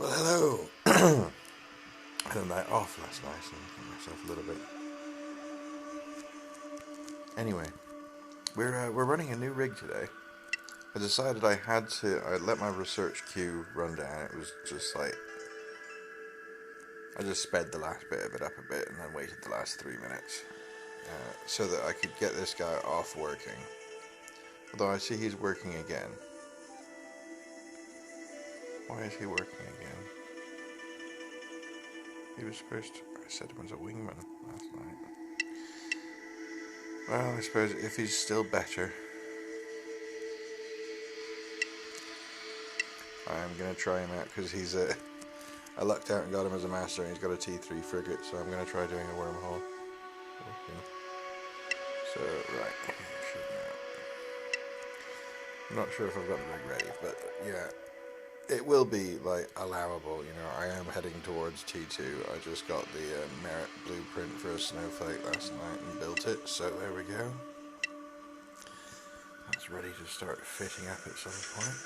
Well, hello. I had a night off last night and got myself a little bit. Anyway, we're running a new rig today. I decided I had to. I let my research queue run down. It was just like I just sped the last bit of it up a bit and then waited the last 3 minutes so that I could get this guy off working. Although I see he's working again. Why is he working again? He was supposed to. I set him as a wingman last night. Well, I suppose if he's still better, I'm going to try him out because he's a. I lucked out and got him as a master, and he's got a T3 frigate, so I'm going to try doing a wormhole. Okay. So, right, shooting out. I'm not sure if I've got the rig ready, but yeah, it will be like allowable. You know, I am heading towards T2. I just got the merit blueprint for a snowflake last night and built it, so there we go. That's ready to start fitting up at some point.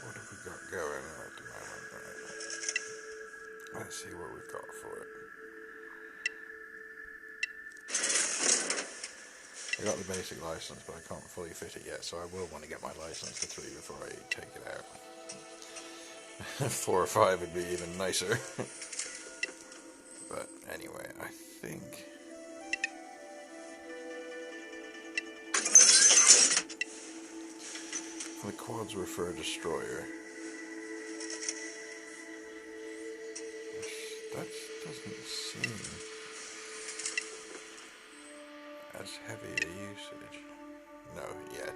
What have we got going at the moment? Right. Let's see what we've got for it. I got the basic license, but I can't fully fit it yet, so I will want to get my license to 3 before I take it out. 4 or 5 would be even nicer. But anyway, I think... the quads were for a destroyer. That doesn't seem as heavy a usage. No, yeah,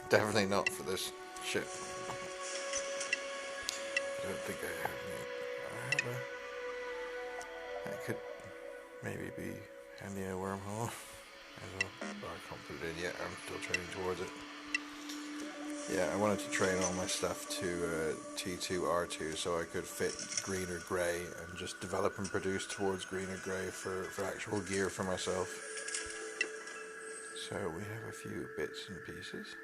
definitely not for this ship. I don't think I have any. That could maybe be handy in a wormhole as well, but I can't put it in yet. I'm still training towards it. Yeah, I wanted to train all my stuff to T2 R2 so I could fit green or grey and just develop and produce towards green or grey for actual gear for myself. So we have a few bits and pieces.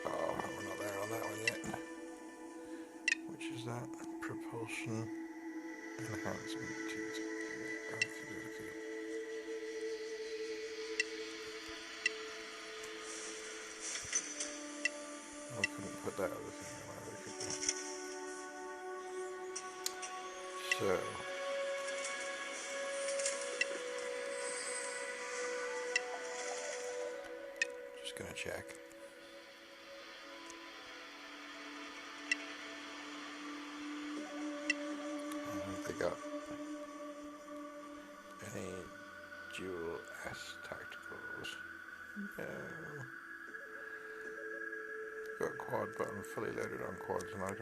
Oh, we're not there on that one yet. Which is that? Propulsion enhancement. I couldn't put that other thing in either, could we? So, just gonna check. I don't think they got any dual S tacticals. No. Got quad, but I'm fully loaded on quads, and I don't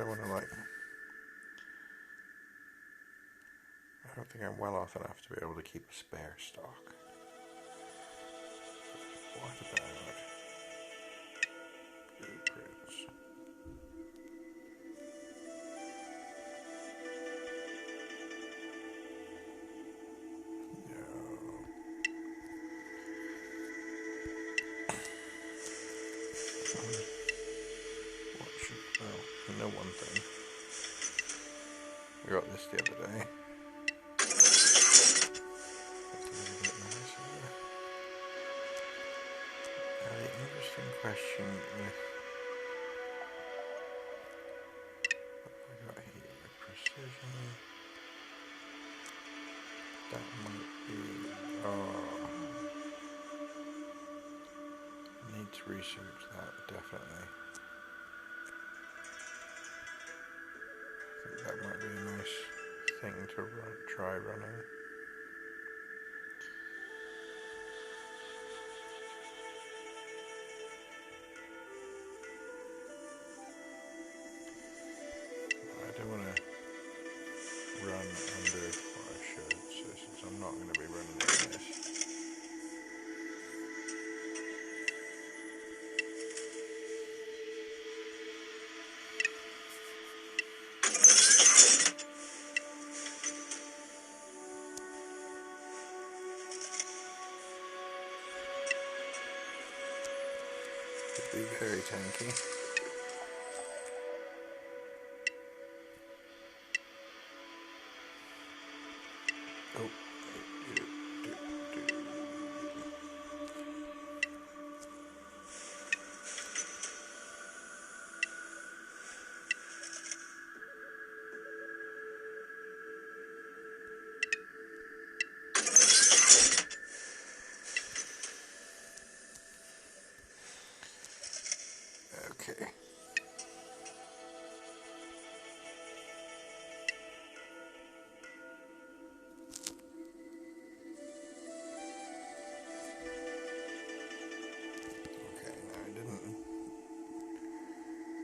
want to like. I don't think I'm well off enough to be able to keep a spare stock. What about blueprints? I know one thing. We got this the other day. Now the interesting question is what we got here? Precision. That might be. Oh, I need to research that definitely. I think that might be a nice thing to try running. I don't want to run under what I should, so since I'm not going to be running like this. be very tanky. Oh. Okay.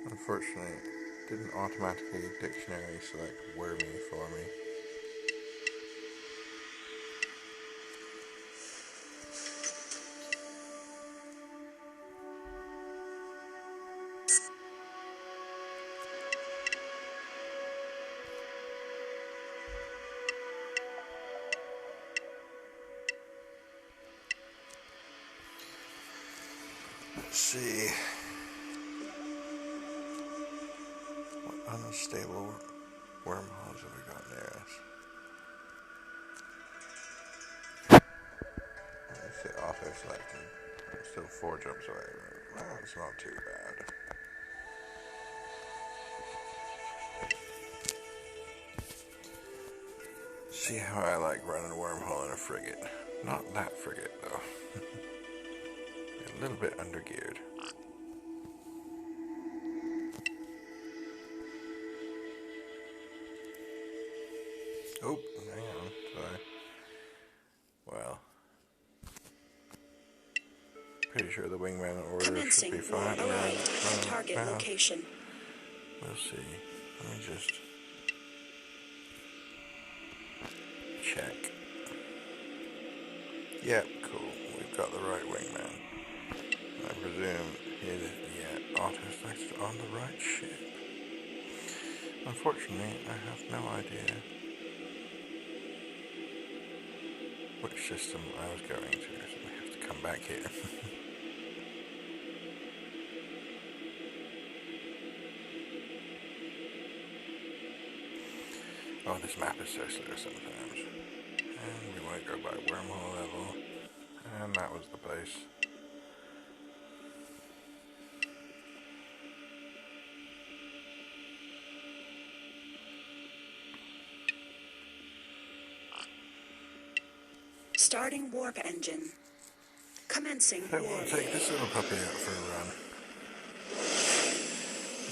Unfortunately, it didn't automatically dictionary select wormy for me. Let's see. What unstable wormholes have we got near us? Let's say auto selecting. I'm still 4 jumps away. That's not too bad. See how I like running a wormhole in a frigate. Not that frigate though. A little bit undergeared. Oh, hang on. Sorry. Well, pretty sure the wingman order should be fine. Target location. We'll see. Let me just check. Yep, cool. We've got the right wingman. I presume auto selected on the right ship. Unfortunately, I have no idea which system I was going to, so we have to come back here. Oh, this map is so slow sometimes. And we won't go by wormhole level. And that was the place. Starting warp engine. Commencing So warp. we'll take this little puppy out for a run.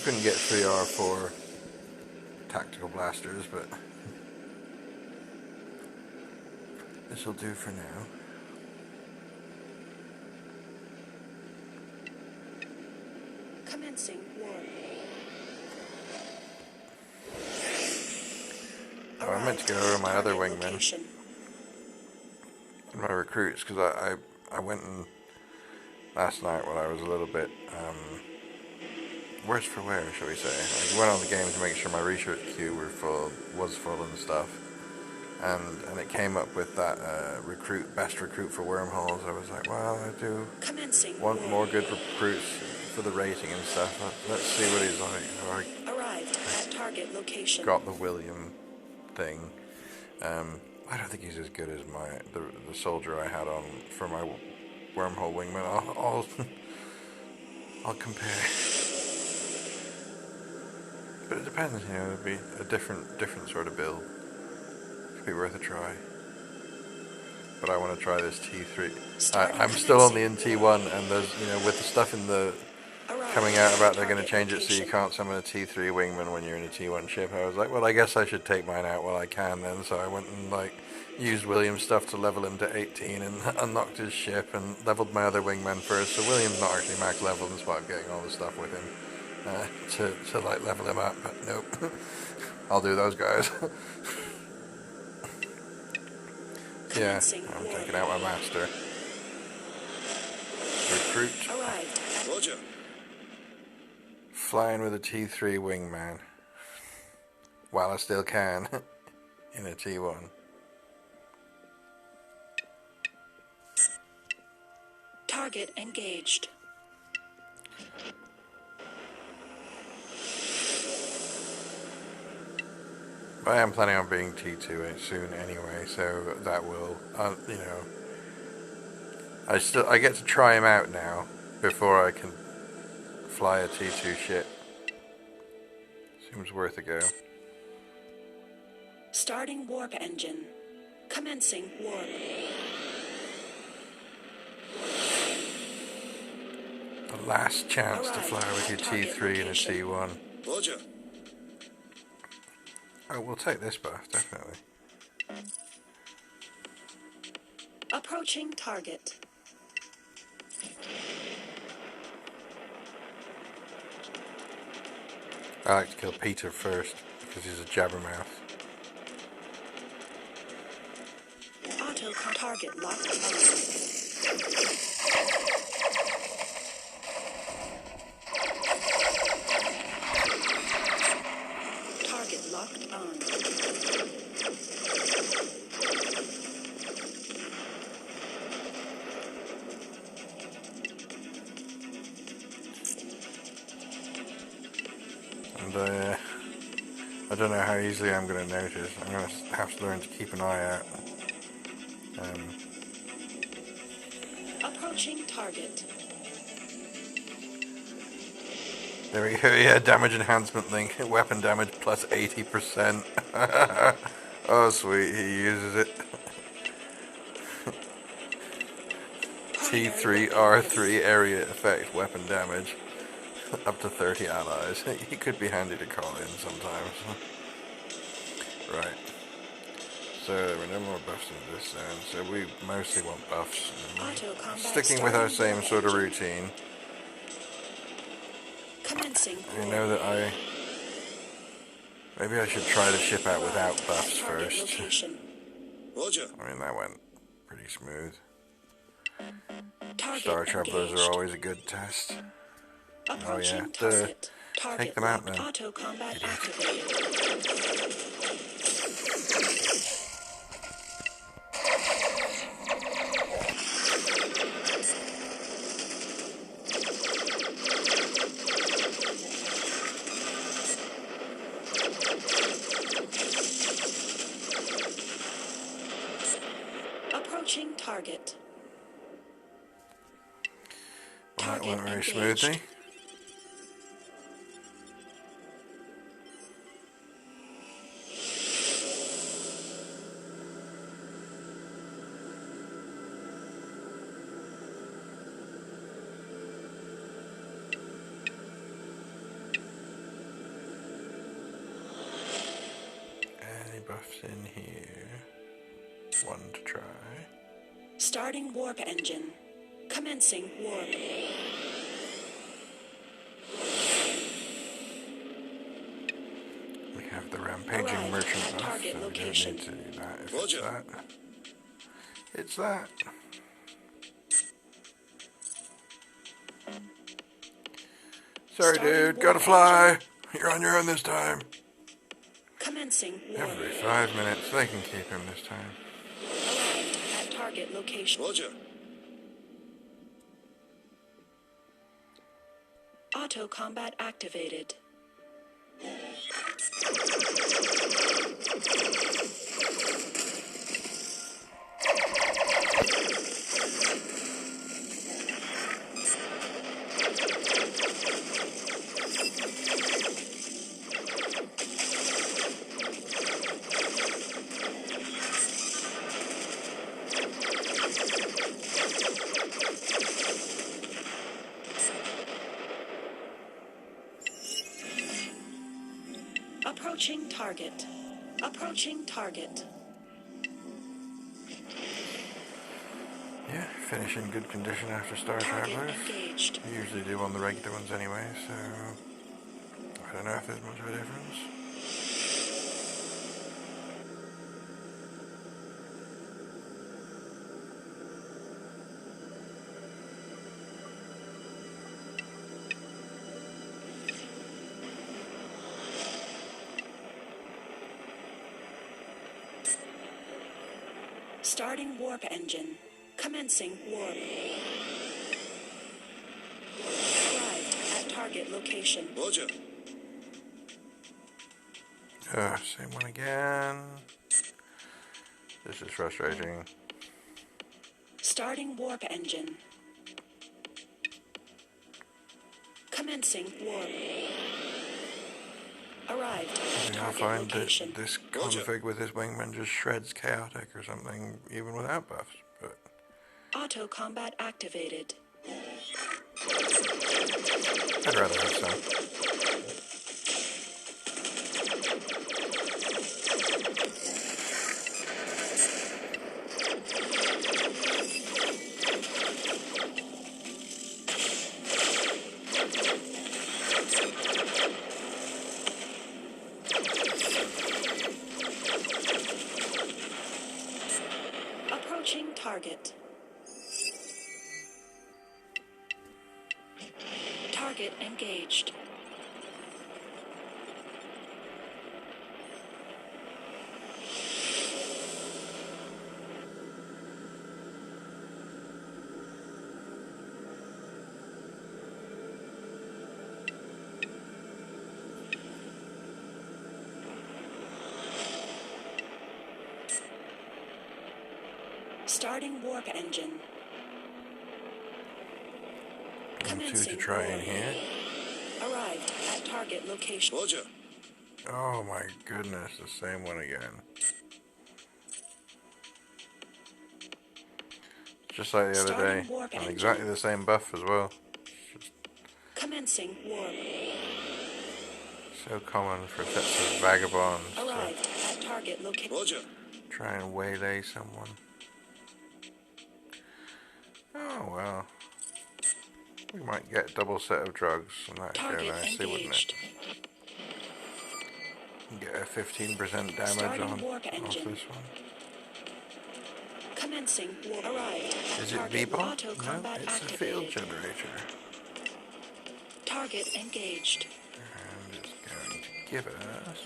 Couldn't get 3R4 tactical blasters, but this will do for now. Commencing warp. Oh, I meant to go over my other wingmen. My recruits, because I went and last night when I was a little bit worse for wear, shall we say. I went on the game to make sure my research queue was full and stuff, and it came up with that best recruit for wormholes. I was like, well, I do want more good recruits for the rating and stuff. Let's see what he's like. So Arrived at target location. Got the William thing. I don't think he's as good as the soldier I had on for my wormhole wingman. I'll compare. But it depends, you know. It'd be a different sort of build. Could be worth a try. But I want to try this T3. I'm still only in T1, and there's, you know, with the stuff in the coming out about they're going to change it so you can't summon a T3 wingman when you're in a T1 ship. I was like, well, I guess I should take mine out while I can then. So I went and used William's stuff to level him to 18 and unlocked his ship and leveled my other wingman first. So William's not actually max leveled despite I'm getting all the stuff with him to level him up. But nope, I'll do those guys. Yeah, I'm taking out my master. Recruit. Roger. Flying with a T3 wingman. While I still can. In a T1. Target engaged. But I am planning on being T2 soon anyway, so that will, you know, I get to try him out now before I can fly a T2 ship. Seems worth a go. Starting warp engine. Commencing warp. The last chance to Arrived fly with your at target T3 and a location. T1. Roger. Oh, we'll take this buff, definitely. Approaching target. I like to kill Peter first, because he's a jabbermouth. Auto target locked on. Target locked on. And I don't know how easily I'm going to notice. I'm going to have to learn to keep an eye out. Approaching target. There we go, yeah, damage enhancement link. Weapon damage plus 80%. Oh sweet, he uses it. T3 R3 area effect weapon damage. Up to 30 allies. He could be handy to call in sometimes. Right. So there are no more buffs in this zone, so we mostly want buffs. Auto combat Sticking with our starting same warp sort of engine. routine. Commencing I warp. know that maybe I should try the ship out without Arrived buffs at target first. location. Roger. I mean, that went pretty smooth. Target Star Travelers engaged. are always a good test. Approaching Duh. target. Target Take them out, locked. then. Auto combat Idiot. activated. Approaching target. Well, that went very engaged. smoothly. Any buffs in here? One to try. Starting warp engine. Commencing warp. We have the rampaging Arrived merchant at buff, target so we don't location. need to do that if Roger. it's that. It's that. Sorry, Starting dude, warp gotta fly. engine. You're on your own this time. Commencing warp. Every 5 minutes, they can keep him this time. Arrived at target location. Roger. Auto combat activated. Approaching target. Approaching target. Yeah, finish in good condition after Star Target Travelers. engaged. I usually do on the regular ones anyway, so I don't know if there's much of a difference. Starting warp engine. Commencing warp. Arrived target location. Roger. Same one again. This is frustrating. Starting warp engine. Commencing warp. Arrived I at think I'll target find that location. this config with this wingman just shreds chaotic or something, even without buffs. But Auto combat activated. I'd rather have some. Approaching target. Target engaged. Starting warp engine. Two to Commencing try in warp. here. Arrived at target location. Roger. Oh my goodness, the same one again. Just like the other Starting day, warp and engine. exactly the same buff as well. Commencing warp. So common for sets of vagabonds to Arrived at target location. Roger. try and waylay someone. Oh well. We might get a double set of drugs, and that'd go Target nicely, wouldn't engaged. it? Get a 15% damage Starting on warp off engine. this one. Commencing warp. Arrived at Is it target. V-bot? Auto No, combat it's a field activated. generator. Target engaged. And it's going to give us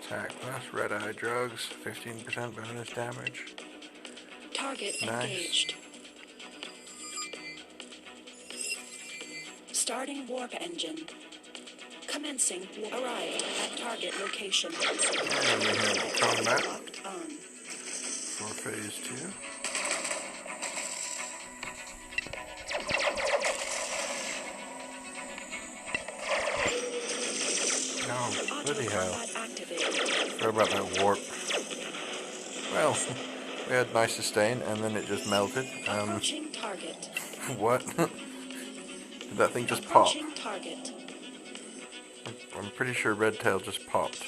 attack plus red eye drugs, 15% bonus damage. Target Nice. engaged. Starting warp engine. Commencing warp. Arrived at target location. And we have combat Locked on. for phase 2. Oh, Auto bloody hell. combat activated. Sorry about that warp. Well, we had nice sustain and then it just melted. Approaching target. What? Did that thing just pop? Approaching target. I'm pretty sure Red Tail just popped.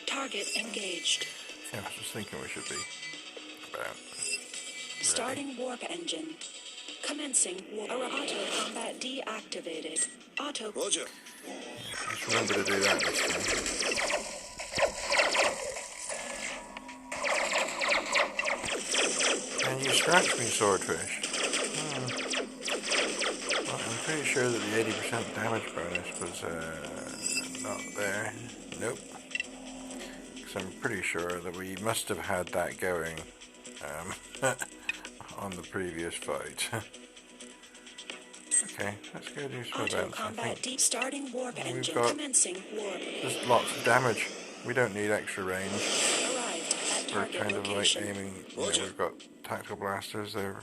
Target engaged. Yeah, I was just thinking we should be about. Starting warp engine. Commencing warp. Auto combat deactivated. Auto. Roger. Just remember to do that this time. And you scratched me, Swordfish. Well, I'm pretty sure that the 80% damage bonus was not there. Nope. Because I'm pretty sure that we must have had that going on the previous fight. Okay, let's go do some Auto events. I combat think deep. Starting warp we've engine. got- Commencing warp. there's lots of damage. We don't need extra range. Arrived at We're target kind of like location. aiming. You know, Roger. we've got tactical blasters. They're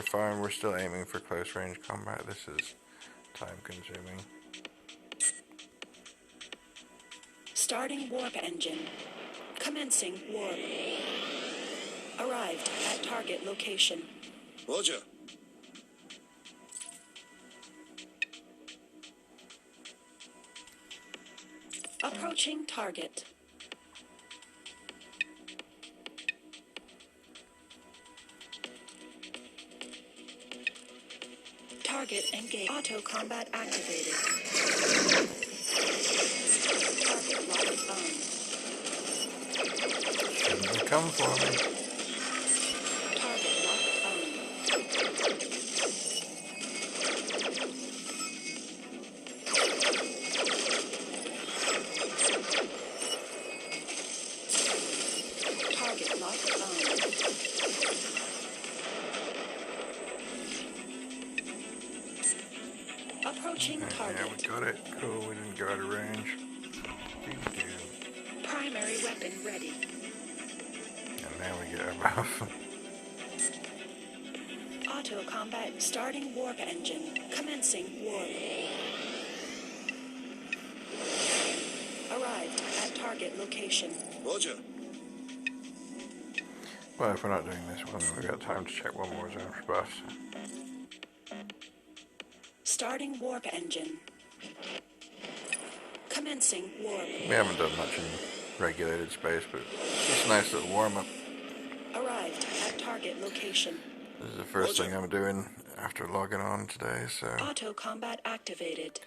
fine. We're still aiming for close range combat. This is time consuming. Starting warp engine. Commencing warp. Arrived at target location. Roger. Approaching target. Target engaged. Auto combat activated. Target locked on. Shouldn't have come for me. Target locked on. Target locked on. Approaching Yeah, target. we got it. Cool, we didn't go out of range. Do-do. Primary weapon ready. And now we get our buff. Auto combat starting warp engine. Commencing warp. Arrived at target location. Roger. Well, if we're not doing this one, then we've got time to check one more zone for buffs. Starting warp engine. Commencing warp. We haven't done much in regulated space, but it's a nice little warm-up. Arrived at target location. This is the first thing I'm doing after logging on today, so... Auto combat activated.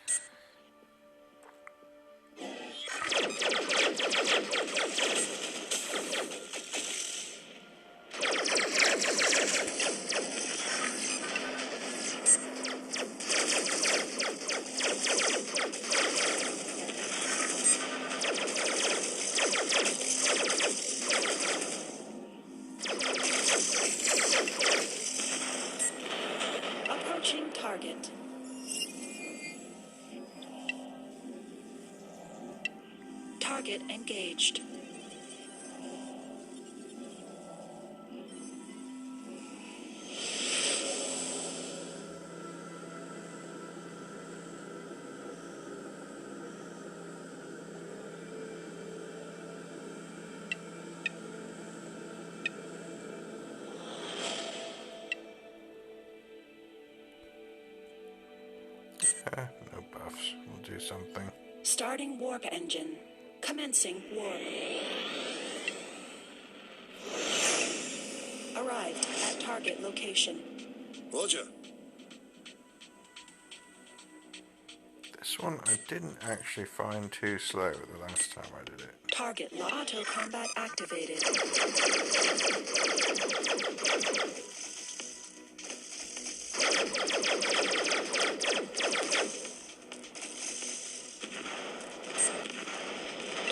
Approaching target. Target engaged. No buffs. We'll do something. Starting warp engine. Commencing warp. Arrived at target location. Roger. This one I didn't actually find too slow the last time I did it. Target auto combat activated.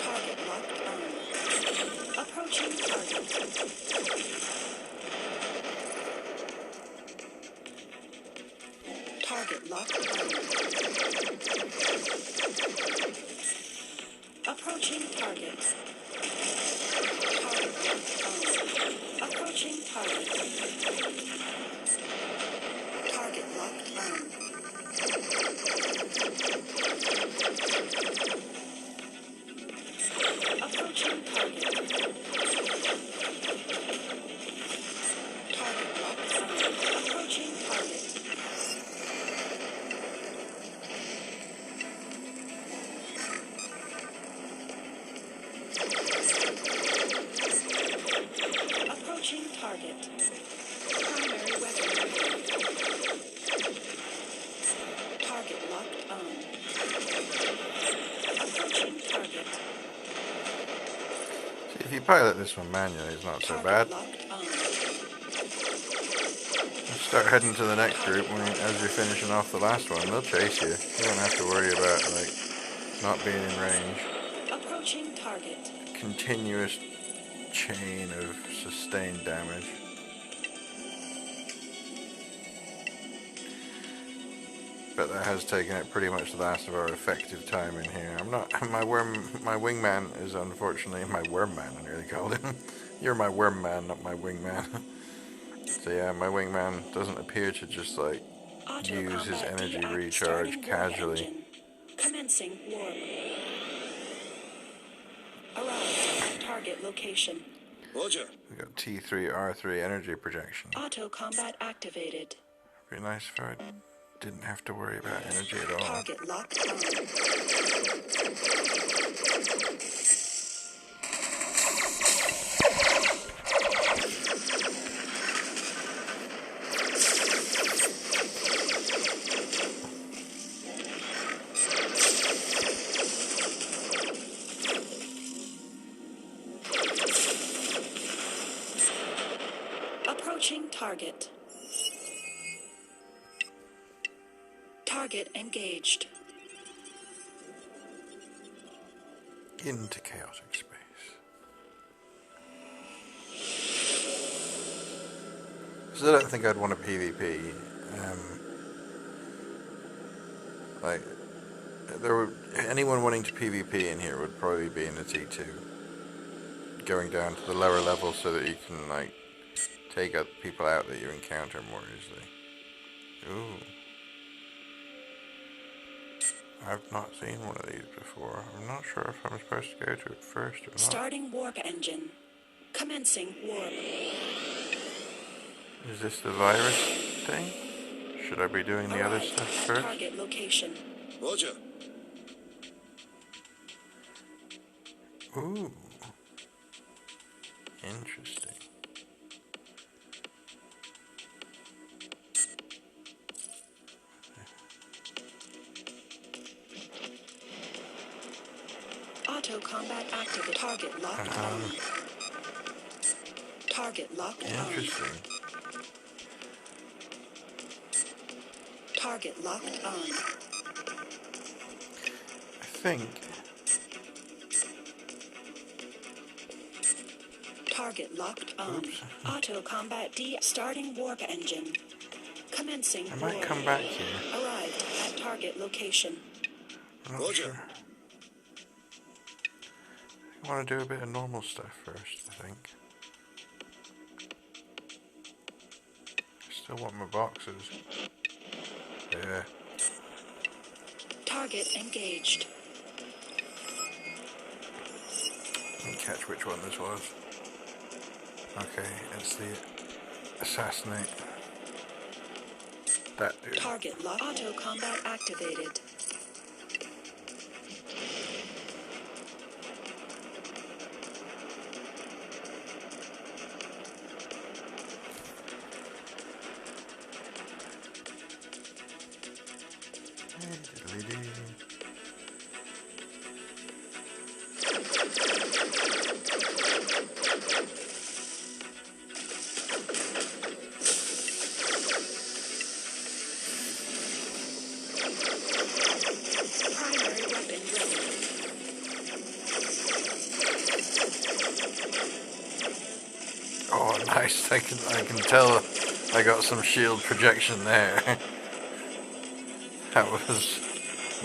Target locked on. Approaching target. Target locked on. Approaching target. Target locked on. Approaching target. Target locked on. Approaching target. Target locked on. Approaching target. Approaching target. Primary weapon ready. Target locked on. Approaching target. See, if you pilot this one manually, it's not so Target bad. locked on. Start heading to the next group as you're finishing off the last one. They'll chase you. You don't have to worry about, like, not being in range. Approaching target. Continuous chain of sustained damage. But that has taken it pretty much the last of our effective time in here. I'm not my wingman is unfortunately my wormman, I nearly called him. You're my wormman, not my wingman. So yeah, my wingman doesn't appear to just like Auto use his combat energy deactivate. recharge Starting warp casually. engine. Commencing warp. Arrived at target location. Roger. We got T3 R3 energy projection. Auto combat activated. Pretty nice if I didn't have to worry about energy at all. Target locked on. Approaching target. Target engaged. Into chaotic space. So I don't think I'd want a PvP. Like, anyone wanting to PvP in here would probably be in the T2. Going down to the lower level so that you can, like, take people out that you encounter more easily. Ooh. I've not seen one of these before. I'm not sure if I'm supposed to go to it first or not. Starting warp engine. Commencing warp. Is this the virus thing? Should I be doing the other stuff At first? target location. Roger. Ooh. Interesting. Auto combat active. Target locked on. Target locked on. Interesting. Target locked on. I think. Target locked on. Oops. Auto combat D. Starting warp engine. Commencing I might warp. come back here. Arrived at target location. I'm not Roger. sure. I want to do a bit of normal stuff first, I think. I still want my boxes. Yeah. Target engaged. Didn't catch which one this was. Okay, it's the assassinate. That dude. Target lock. Auto combat activated. Primary weapon ready. Oh, nice! I can tell I got some shield projection there. That was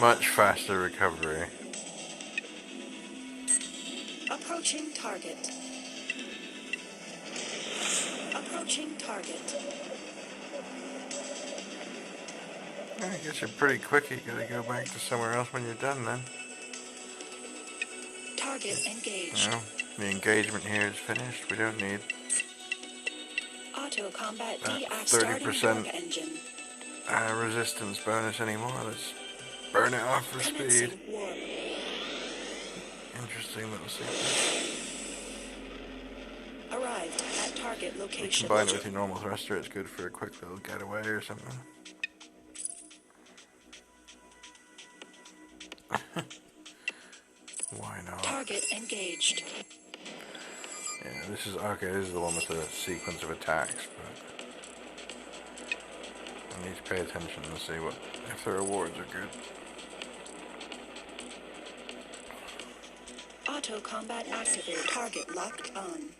much faster recovery. Approaching target. Approaching target. I guess you're pretty quick. You gotta go back to somewhere else when you're done then. Target engaged. No, the engagement here is finished. We don't need Auto combat that deactivated. Starting 30% warp engine. resistance bonus anymore. Let's burn it off for speed. Commencing warp. Interesting little sequence. Arrived at target location. Combine it with your normal thruster, it's good for a quick little getaway or something. Why not? Target engaged. Yeah, this is okay. This is the one with the sequence of attacks, but I need to pay attention and see if the rewards are good. Auto combat activated. Target locked on.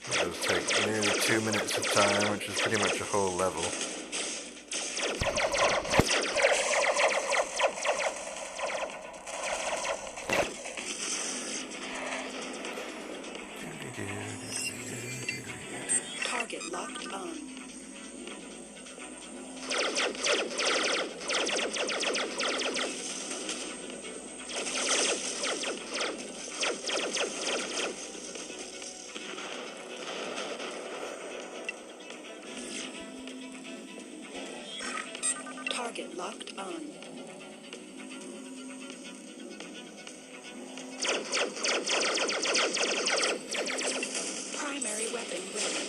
It does take nearly 2 minutes of time, which is pretty much a whole level. Target locked on. Target locked on. Primary weapon ready.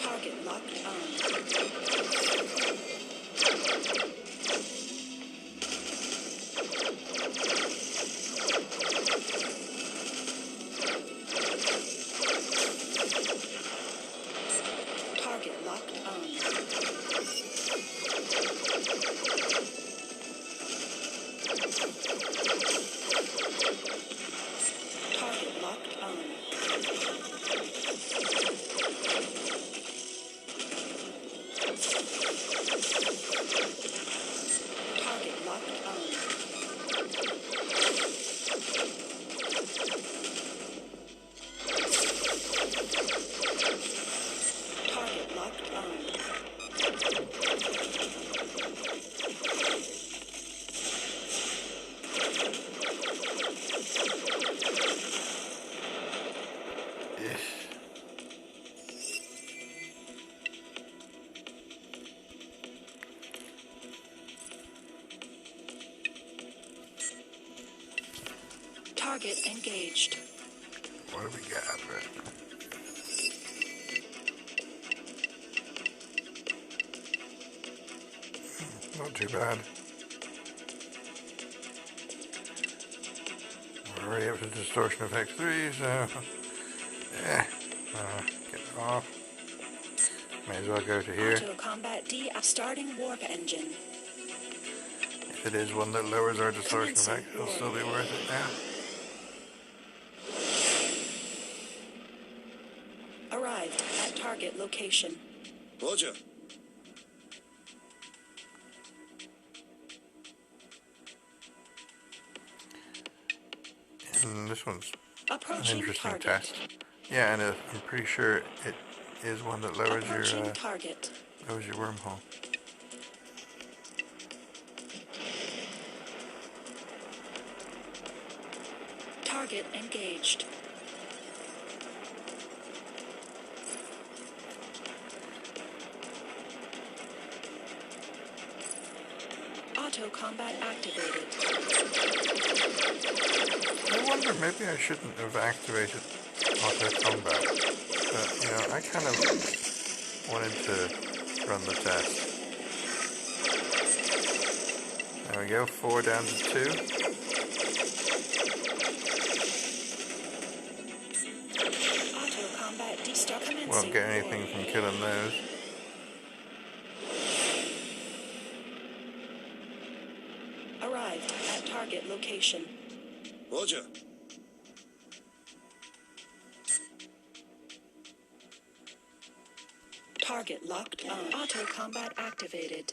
Target locked on. Target locked on. Target locked on. Target engaged. What do we got? Not too bad. We're already up to distortion effect 3, so yeah. Get it off. May as well go to here. Auto combat D. Starting warp engine. If it is one that lowers our distortion effect, it'll still be worth it now. Arrived at target location. Roger. And this one's an Approaching interesting target. test. Yeah, and I'm pretty sure it is one that lowers Approaching your target. wormhole. Target engaged. Auto combat activated. I wonder, maybe I shouldn't have activated auto combat. But, you know, I kind of wanted to run the test. There we go, 4 down to 2. Auto combat D-Star commencing. Won't get anything from killing those. Arrived at target location. Roger. Target locked on. Auto combat activated.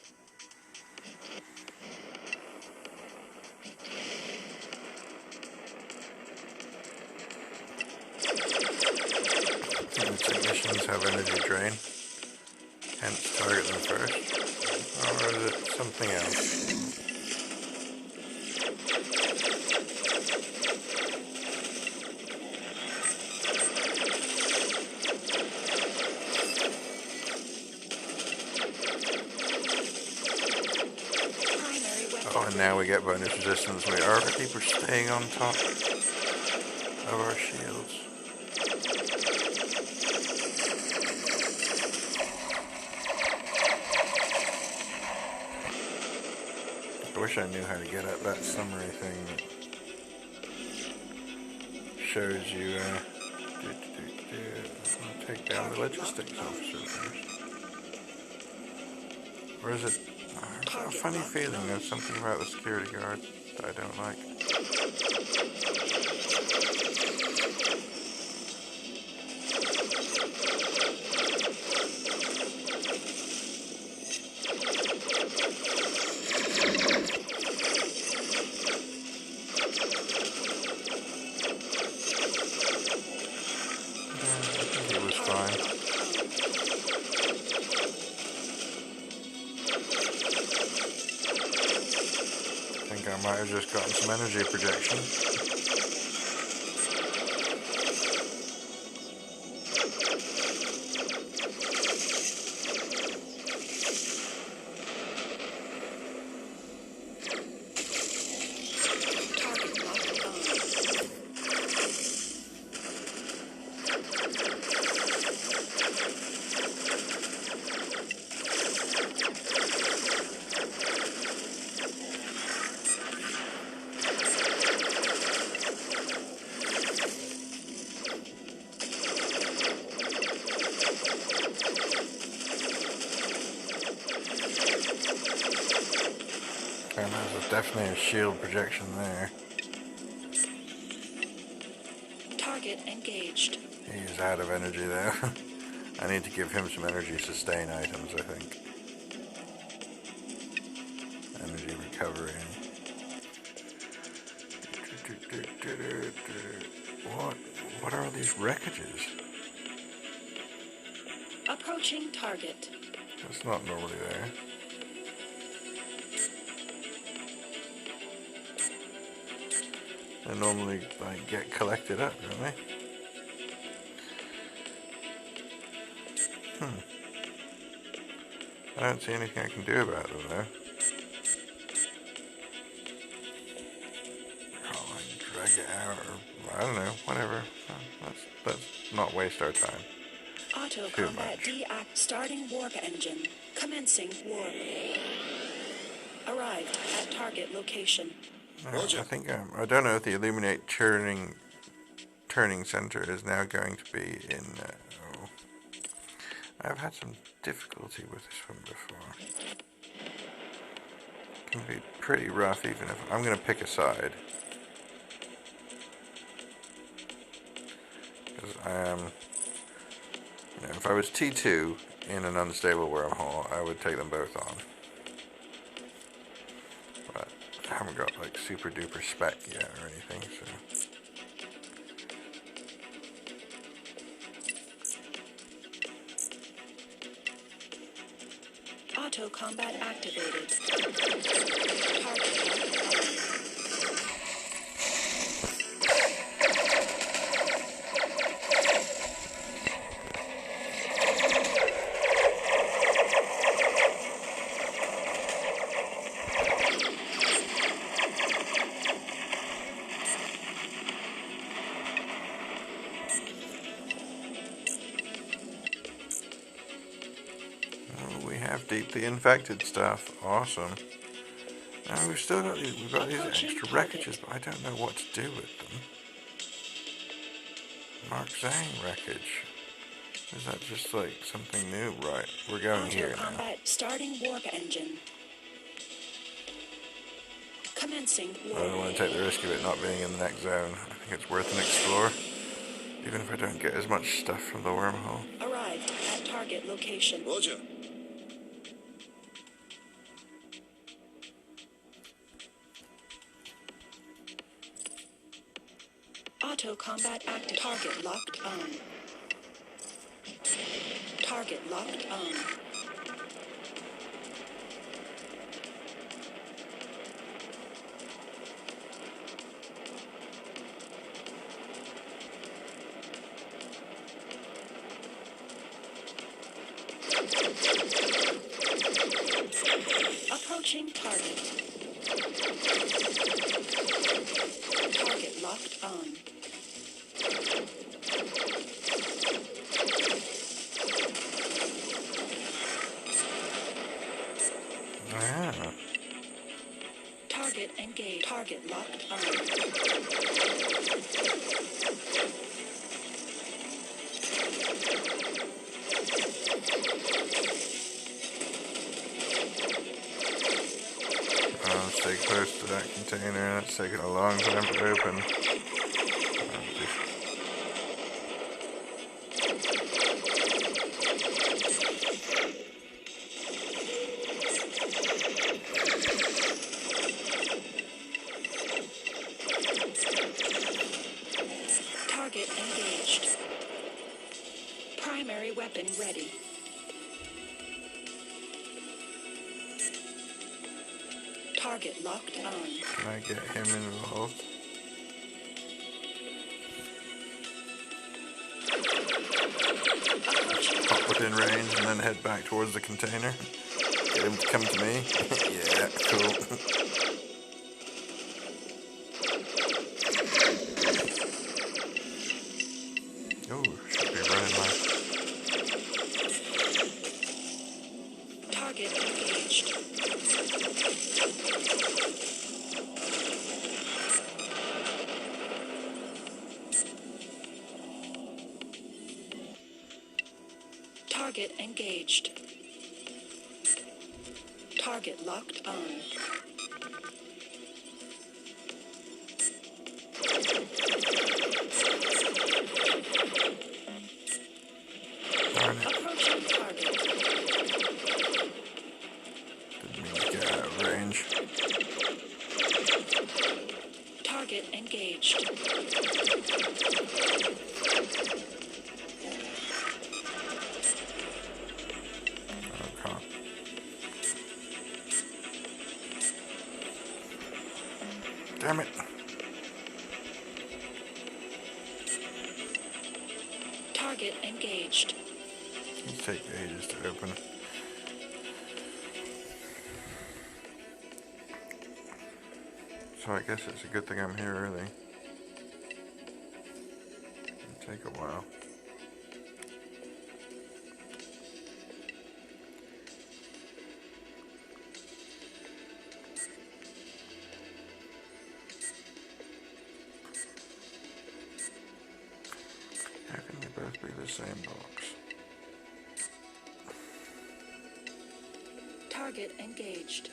The technicians have energy drain, hence target them first. Or is it something else? Primary weapon. Oh, and now we get bonus resistance. We already were staying on top of our shields. I wish I knew how to get at that summary thing that shows you. I'll take down the logistics officer first. Or is it? I've got a funny feeling there's something about the security guard that I don't like. He was fine. I think I might have just gotten some energy projection. Target locked on. And there's definitely a shield projection there. Target engaged. He is out of energy though. I need to give him some energy sustain items, I think. Energy recovery. What are all these wreckages? Approaching target. It's not normally there. They normally like get collected up, don't they? I don't see anything I can do about them though. Oh, I can drag it out, or I don't know, whatever. Let's not waste our time. Auto Too combat much. deact. Starting warp engine. Commencing warp. Arrived at target location. I think I don't know if the illuminate turning center is now going to be in. Oh, I've had some difficulty with this one before. It can be pretty rough, even if I'm going to pick a side. Because I am. You know, if I was T2 in an unstable wormhole, I would take them both on. But I haven't got like super duper spec yet or anything, so. Auto combat activated. Target locked on. Deeply infected stuff. Awesome. Now we've still got these extra wreckages, but I don't know what to do with them. Mark Zhang wreckage. Is that just like something new? Right, we're going here now. Combat starting warp engine. Commencing warp. I don't want to take the risk of it not being in the next zone. I think it's worth an explore, even if I don't get as much stuff from the wormhole. Arrived at target location. Roger. Auto combat active. Target locked on. Target locked on. Approaching target. Target locked on. Ah. Target engaged. Target locked on. I'll stay close to that container. It's taking a long time to open. Target engaged. Primary weapon ready. Target locked on. Can I get him involved? Hop within range and then head back towards the container. Get him to come to me. Yeah, cool. Oh, should be running light. Target engaged. Target engaged. Target locked on. Darn it. Approaching target. Didn't mean to get out of range. Target engaged. Damn it. Target engaged. These take ages to open. So I guess it's a good thing I'm here early. It'll take a while. How can they both be the same box? Target engaged.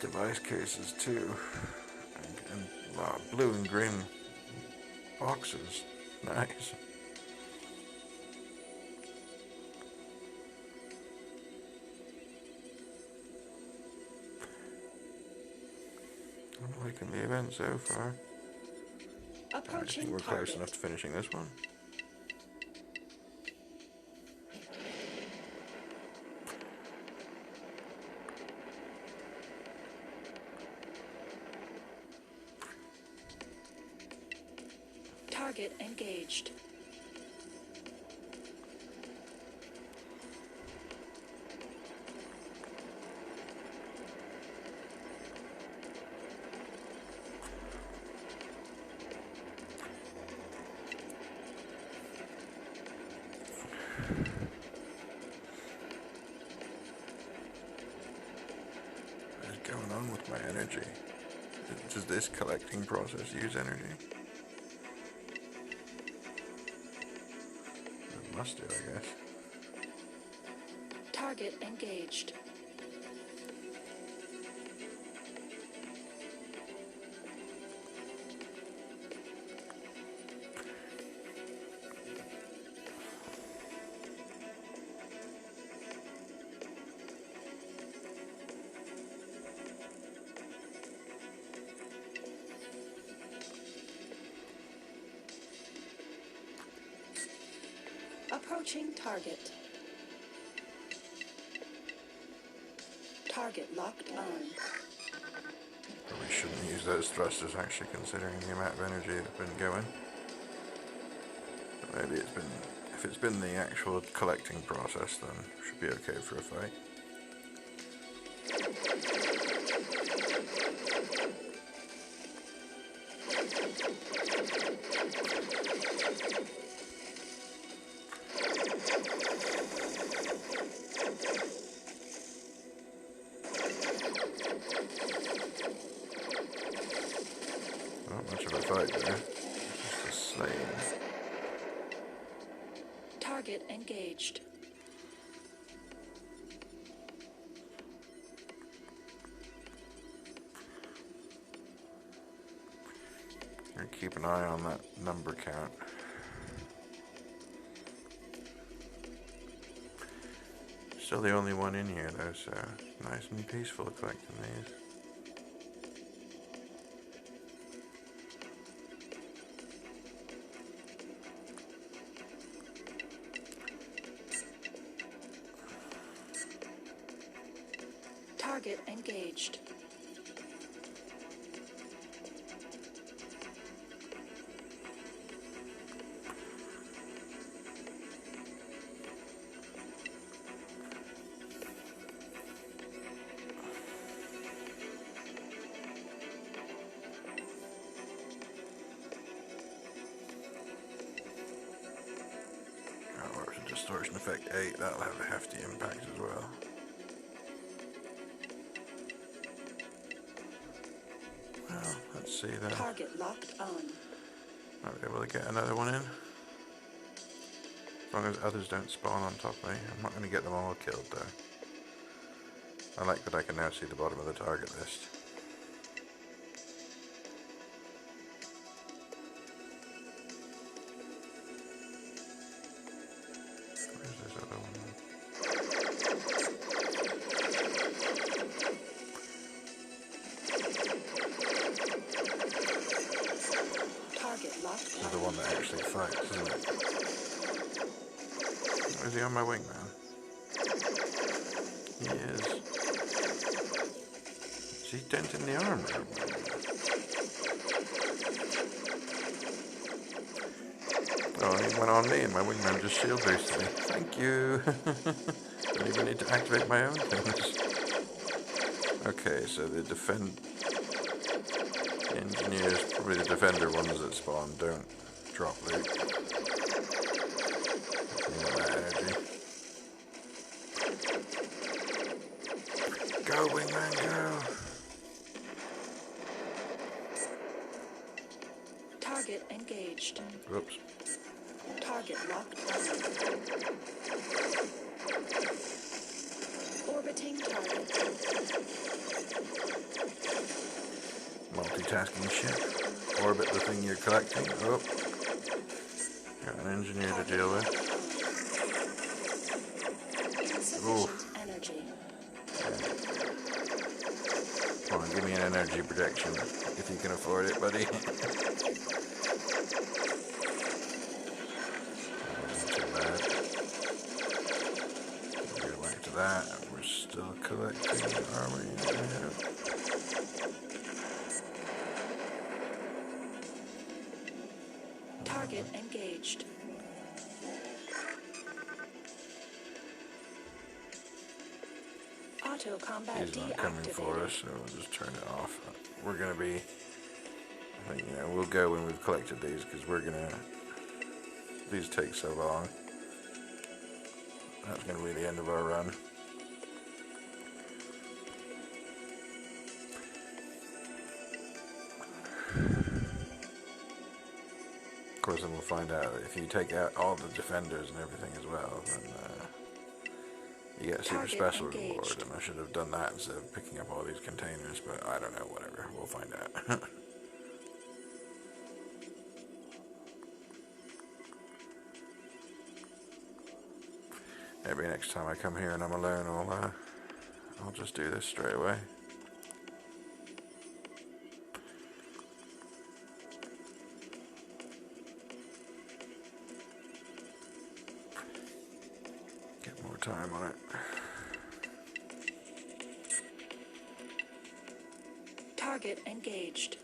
Device cases too, and blue and green boxes. Nice. I'm liking the event so far. I Approaching think we're target. close enough to finishing this one. Target engaged. What is going on with my energy? Does this collecting process use energy? It must do, I guess. Target engaged. Approaching target. Target locked on. Probably shouldn't use those thrusters actually, considering the amount of energy that's been going. But maybe it's been, if it's been the actual collecting process, then it should be okay for a fight. Not much of a fight there. Just a slave. Target engaged. And keep an eye on that number count. Still the only one in here though, so nice and peaceful collecting these. Target engaged. That works with distortion effect 8, that'll have a hefty impact as well. Well, let's see then. Target locked on. Might be able to get another one in. As long as others don't spawn on top of me. I'm not going to get them all killed though. I like that I can now see the bottom of the target list. Where's this other one? Target locked This is on. the one that actually fights, isn't it? Or is he on my wing, man? He is. Is he denting the armor? Oh, he went on me and my wingman just shield boosted me. Thank you. Don't even need to activate my own things. Okay, so the engineers, probably the defender ones that spawn, don't drop loot. Need that energy. Go, wingman, go! Target engaged. Whoops. Target locked on. Orbiting target. Multitasking ship. Orbit the thing you're collecting. Oh. Got an engineer to deal with. Insufficient energy. Come on, give me an energy projection if you can afford it, buddy. Wasn't too bad. Go back to that. We're still collecting, are we? Yeah. Target engaged. Auto combat He's not coming for us, so we'll just turn it off. We're gonna be, I think, we'll go when we've collected these, because these take so long. That's gonna be the end of our run. Of course, then we'll find out that if you take out all the defenders and everything as well, then you get a super special reward, and I should have done that instead of picking up all these containers, but I don't know, whatever, we'll find out. Maybe next time I come here and I'm alone, I'll just do this straight away. Get more time on it. Target engaged.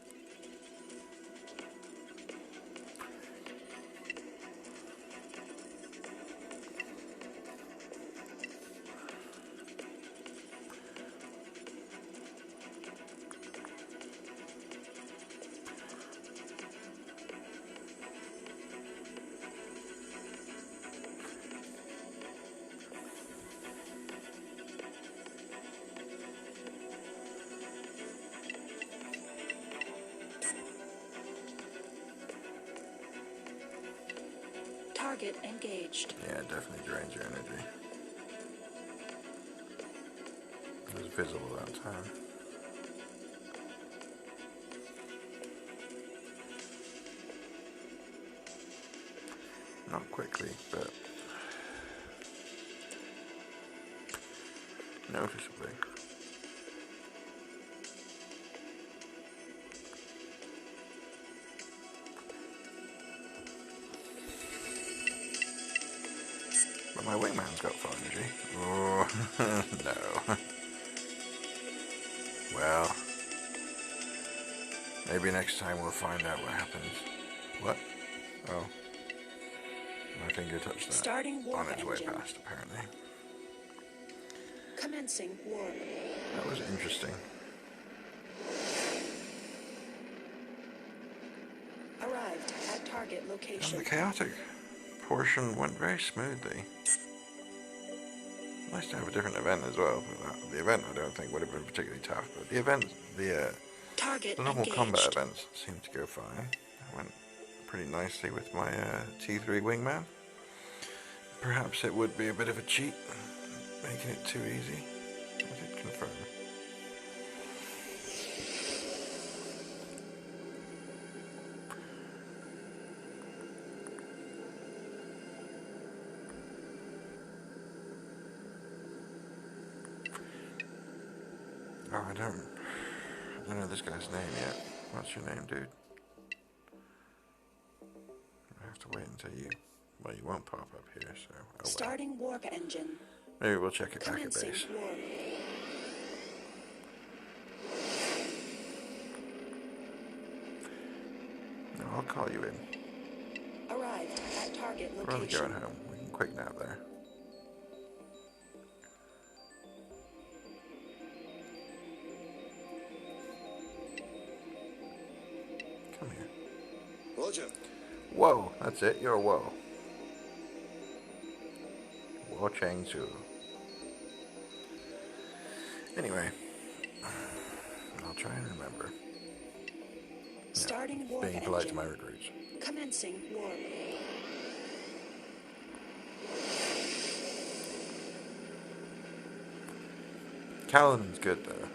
Target engaged. Yeah, it definitely drains your energy. It was visible that time. Not quickly, but noticeably. But my wingman's got full energy. Oh, no. Well, maybe next time we'll find out what happens. What? Oh. My finger touched that. Starting warp on its way engine. past, apparently. Commencing warp. That was interesting. Arrived at target And location. the chaotic portion went very smoothly. Nice to have a different event as well. But the event I don't think would have been particularly tough, but the event, the Target normal engaged. combat events seemed to go fine. I went pretty nicely with my T3 wingman. Perhaps it would be a bit of a cheat, making it too easy. I did confirm. Oh, I don't know this guy's name yet. What's your name, dude? I have to wait until you. Well, you won't pop up here, so. Oh, well. Starting warp engine. Maybe we'll check it back at Commencing base. war. No, I'll call you in. Arrived at target We're only location. going home. We can quick nap there. Come here. Roger. Whoa, that's it. You're a whoa. Whoa Chang Su. Anyway, I'll try and remember. Starting war Being polite to engine. my recruits. Commencing war. Kaladin's good though.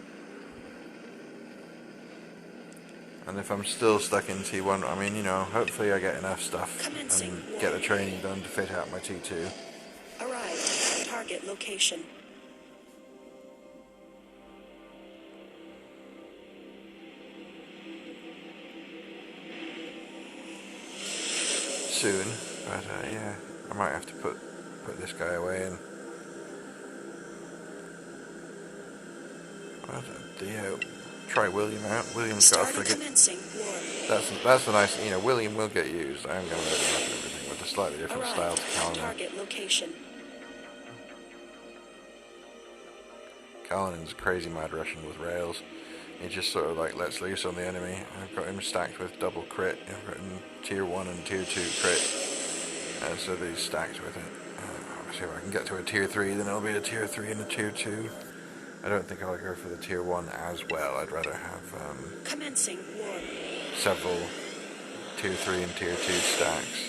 And if I'm still stuck in T1, I mean, you know, hopefully I get enough stuff Commencing and get the training done to fit out my T2. Arrived at target location. Soon, but yeah, I might have to put this guy away and try William out. William's got a Starting frigate. commencing war. That's the nice, you know, William will get used. I am going to load him up and everything with a slightly different style Arrived to at Kaladin. target location. Kaladin's a crazy mad Russian with rails. He just sort of like lets loose on the enemy. I've got him stacked with double crit. I've got him tier 1 and tier 2 crit. So that he's stacked with it. See if I can get to a tier 3, then it'll be a tier 3 and a tier 2. I don't think I'll go for the tier 1 as well. I'd rather have Commencing war. several tier 3 and tier 2 stacks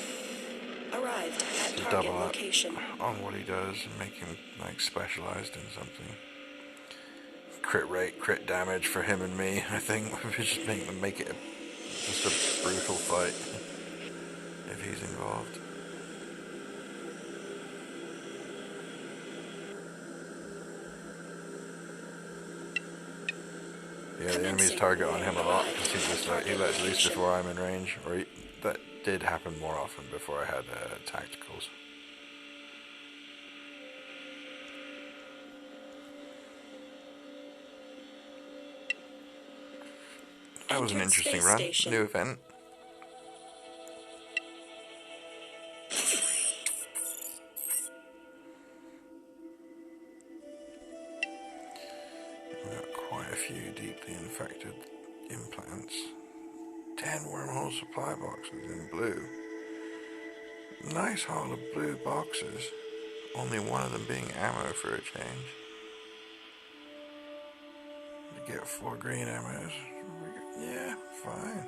Arrived at to target double up location. on what he does and make him like specialized in something. Crit rate, crit damage for him and me. I think we just make it just a brutal fight if he's involved. Yeah, the enemy's target on him a lot because he lets loose before I'm in range. That did happen more often before I had tacticals. That was an Entered interesting space run. station. New event. We've got quite a few deeply infected implants. 10 wormhole supply boxes in blue. Nice haul of blue boxes. Only one of them being ammo for a change. You get 4 green ammos. Yeah, fine.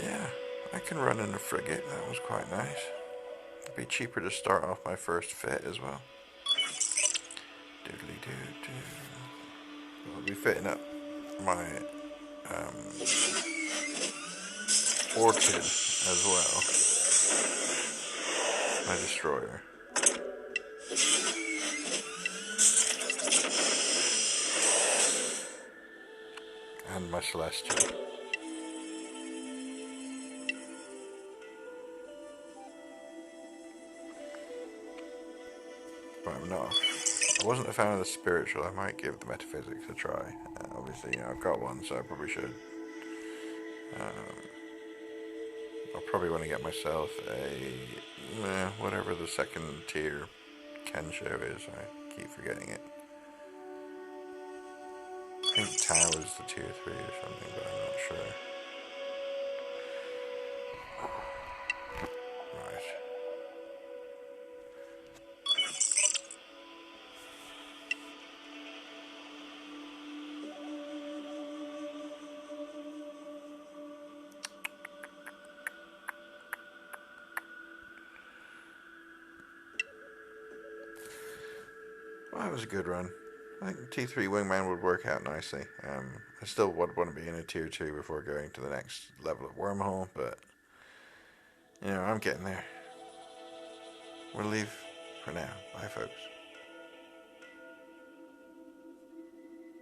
Yeah, I can run in a frigate. That was quite nice. It'd be cheaper to start off my first fit as well. Doodly doo doo. I'll be fitting up my orchid as well. My destroyer. And my celestial. But I wasn't a fan of the spiritual. I might give the metaphysics a try. Obviously, you know, I've got one, so I probably should. I'll probably want to get myself whatever the second tier Kensho is. I keep forgetting it. I think Tau is the tier 3 or something, but I'm not sure. Right. Well, that was a good run. I think T3 Wingman would work out nicely. I still would want to be in a tier 2 before going to the next level of Wormhole, but you know, I'm getting there. We'll leave for now. Bye, folks.